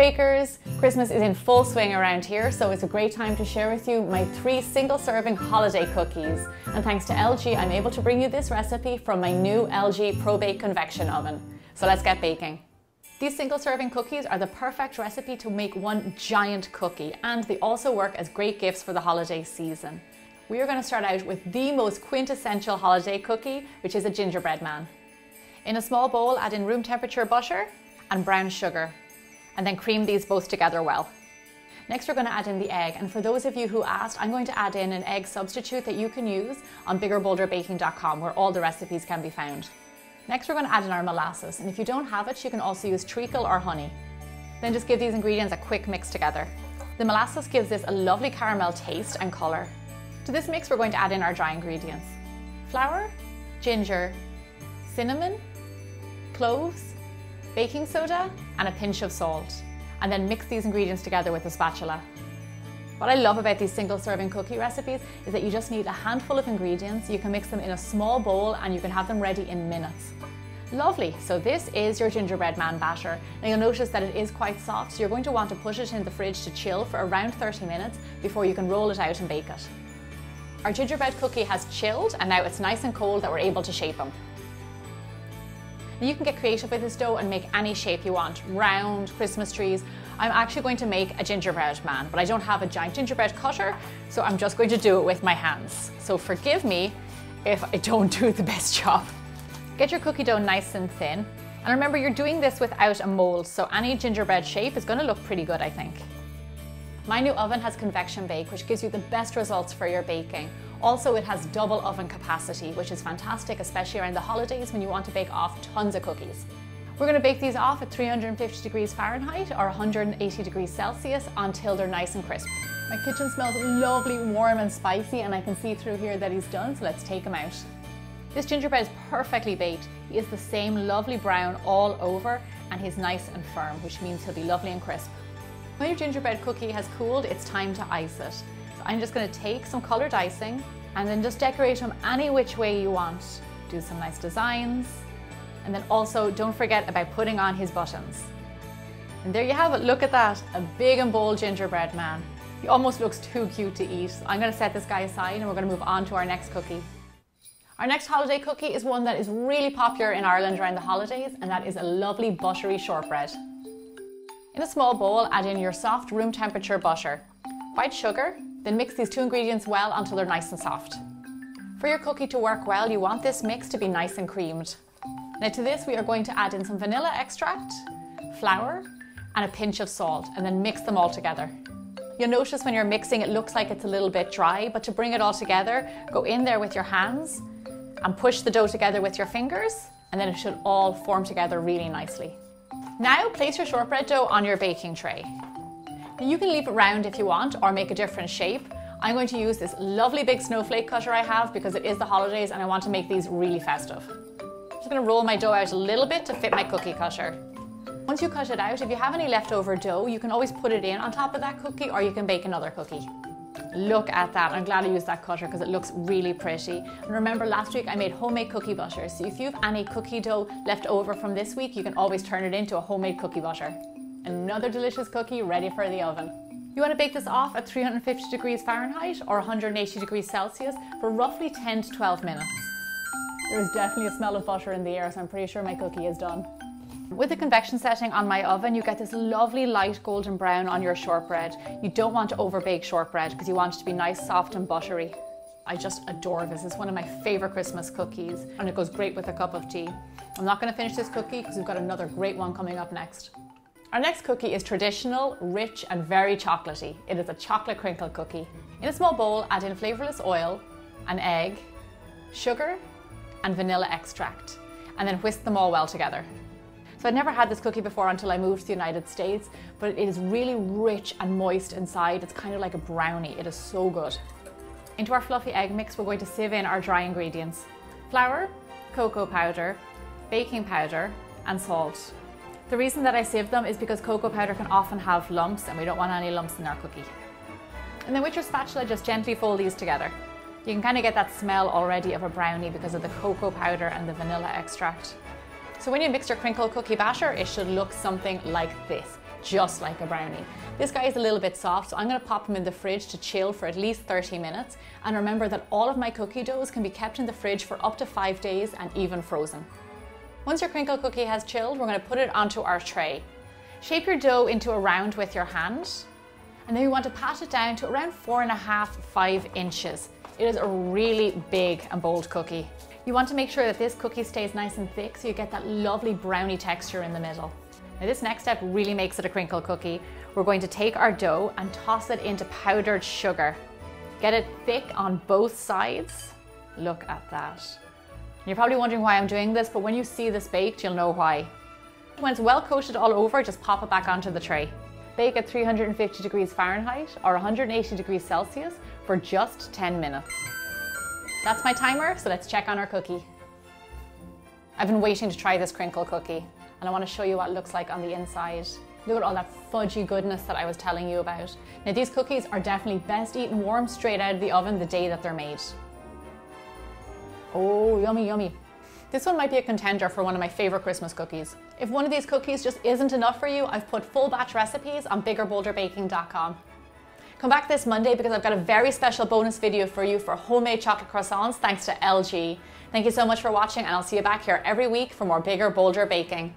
bakers, Christmas is in full swing around here, so it's a great time to share with you my 3 single-serving holiday cookies. And thanks to LG, I'm able to bring you this recipe from my new LG ProBake convection oven. So let's get baking. These single-serving cookies are the perfect recipe to make one giant cookie, and they also work as great gifts for the holiday season. We are going to start out with the most quintessential holiday cookie, which is a gingerbread man. In a small bowl, add in room temperature butter and brown sugar, and then cream these both together well. Next, we're going to add in the egg, and for those of you who asked, I'm going to add in an egg substitute that you can use on biggerbolderbaking.com, where all the recipes can be found. Next, we're going to add in our molasses, and if you don't have it, you can also use treacle or honey. Then just give these ingredients a quick mix together. The molasses gives this a lovely caramel taste and colour. To this mix, we're going to add in our dry ingredients: flour, ginger, cinnamon, cloves, baking soda, and a pinch of salt. And then mix these ingredients together with a spatula. What I love about these single-serving cookie recipes is that you just need a handful of ingredients. You can mix them in a small bowl and you can have them ready in minutes. Lovely, so this is your gingerbread man batter. Now you'll notice that it is quite soft, so you're going to want to put it in the fridge to chill for around 30 minutes before you can roll it out and bake it. Our gingerbread cookie has chilled and now it's nice and cold that we're able to shape them. You can get creative with this dough and make any shape you want, round, Christmas trees. I'm actually going to make a gingerbread man, but I don't have a giant gingerbread cutter, so I'm just going to do it with my hands. So forgive me if I don't do the best job. Get your cookie dough nice and thin, and remember you're doing this without a mold, so any gingerbread shape is going to look pretty good, I think. My new oven has convection bake, which gives you the best results for your baking. Also, it has double oven capacity, which is fantastic, especially around the holidays when you want to bake off tons of cookies. We're going to bake these off at 350 degrees Fahrenheit or 180 degrees Celsius until they're nice and crisp. My kitchen smells lovely, warm and spicy, and I can see through here that he's done, so let's take him out. This gingerbread is perfectly baked. He is the same lovely brown all over, and he's nice and firm, which means he'll be lovely and crisp. When your gingerbread cookie has cooled, it's time to ice it. So I'm just going to take some coloured icing and then just decorate him any which way you want. Do some nice designs, and then also don't forget about putting on his buttons. And there you have it, look at that, a big and bold gingerbread man. He almost looks too cute to eat. So I'm going to set this guy aside and we're going to move on to our next cookie. Our next holiday cookie is one that is really popular in Ireland around the holidays, and that is a lovely buttery shortbread. In a small bowl, add in your soft room temperature butter, white sugar, then mix these 2 ingredients well until they're nice and soft. For your cookie to work well, you want this mix to be nice and creamed. Now to this, we are going to add in some vanilla extract, flour, and a pinch of salt, and then mix them all together. You'll notice when you're mixing, it looks like it's a little bit dry, but to bring it all together, go in there with your hands and push the dough together with your fingers, and then it should all form together really nicely. Now place your shortbread dough on your baking tray. Now you can leave it round if you want or make a different shape. I'm going to use this lovely big snowflake cutter I have because it is the holidays and I want to make these really festive. I'm just going to roll my dough out a little bit to fit my cookie cutter. Once you cut it out, if you have any leftover dough, you can always put it in on top of that cookie or you can bake another cookie. Look at that, I'm glad I used that cutter because it looks really pretty. And remember last week I made homemade cookie butter, so if you have any cookie dough left over from this week, you can always turn it into a homemade cookie butter. Another delicious cookie ready for the oven. You want to bake this off at 350 degrees Fahrenheit or 180 degrees Celsius for roughly 10 to 12 minutes. There is definitely a smell of butter in the air, so I'm pretty sure my cookie is done. With the convection setting on my oven, you get this lovely light golden brown on your shortbread. You don't want to overbake shortbread because you want it to be nice, soft and buttery. I just adore this. It's one of my favourite Christmas cookies and it goes great with a cup of tea. I'm not going to finish this cookie because we've got another great one coming up next. Our next cookie is traditional, rich and very chocolatey. It is a chocolate crinkle cookie. In a small bowl, add in flavourless oil, an egg, sugar and vanilla extract, and then whisk them all well together. So I'd never had this cookie before until I moved to the United States, but it is really rich and moist inside. It's kind of like a brownie. It is so good. Into our fluffy egg mix, we're going to sieve in our dry ingredients: flour, cocoa powder, baking powder, and salt. The reason that I sieve them is because cocoa powder can often have lumps and we don't want any lumps in our cookie. And then with your spatula, just gently fold these together. You can kind of get that smell already of a brownie because of the cocoa powder and the vanilla extract. So when you mix your crinkle cookie batter, it should look something like this. just like a brownie. This guy is a little bit soft, so I'm gonna pop him in the fridge to chill for at least 30 minutes. And remember that all of my cookie doughs can be kept in the fridge for up to 5 days and even frozen. Once your crinkle cookie has chilled, we're gonna put it onto our tray. Shape your dough into a round with your hand, and then we want to pat it down to around 4.5 to 5 inches. It is a really big and bold cookie. You want to make sure that this cookie stays nice and thick so you get that lovely brownie texture in the middle. Now this next step really makes it a crinkle cookie. We're going to take our dough and toss it into powdered sugar. Get it thick on both sides. Look at that. You're probably wondering why I'm doing this, but when you see this baked, you'll know why. When it's well coated all over, just pop it back onto the tray. Bake at 350 degrees Fahrenheit or 180 degrees Celsius for just 10 minutes. That's my timer, so let's check on our cookie. I've been waiting to try this crinkle cookie, and I want to show you what it looks like on the inside. Look at all that fudgy goodness that I was telling you about. Now these cookies are definitely best eaten warm straight out of the oven the day that they're made. Oh, yummy, yummy. This one might be a contender for one of my favorite Christmas cookies. If one of these cookies just isn't enough for you, I've put full batch recipes on biggerbolderbaking.com. Come back this Monday because I've got a very special bonus video for you for homemade chocolate croissants thanks to LG. Thank you so much for watching, and I'll see you back here every week for more Bigger Bolder Baking.